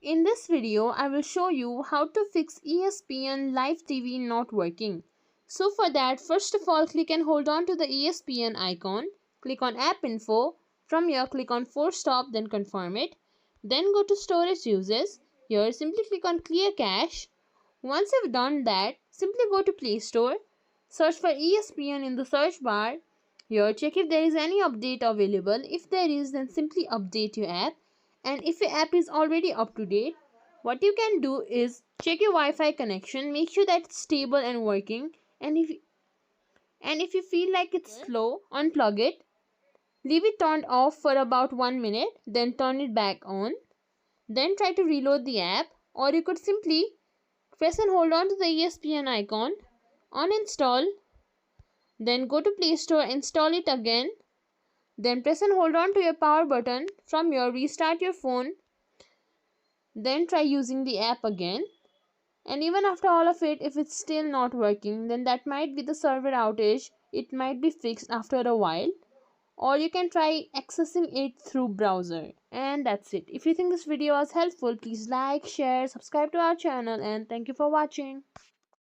In this video, I will show you how to fix ESPN Live TV not working. So for that, first of all, click and hold on to the ESPN icon. Click on App Info. From here, click on Force Stop, then confirm it. Then go to Storage Uses. Here, simply click on Clear Cache. Once you've done that, simply go to Play Store. Search for ESPN in the search bar. Here, check if there is any update available. If there is, then simply update your app. And if your app is already up to date, what you can do is check your Wi-Fi connection, make sure that it's stable and working. And if you feel like it's slow, unplug it. Leave it turned off for about 1 minute, then turn it back on. Then try to reload the app, or you could simply press and hold on to the ESPN icon, uninstall, then go to Play Store, install it again. Then press and hold on to your power button. From here, restart your phone. Then try using the app again. And even after all of it, if it's still not working, then that might be the server outage. It might be fixed after a while. Or you can try accessing it through browser. And that's it. If you think this video was helpful, please like, share, subscribe to our channel, and thank you for watching.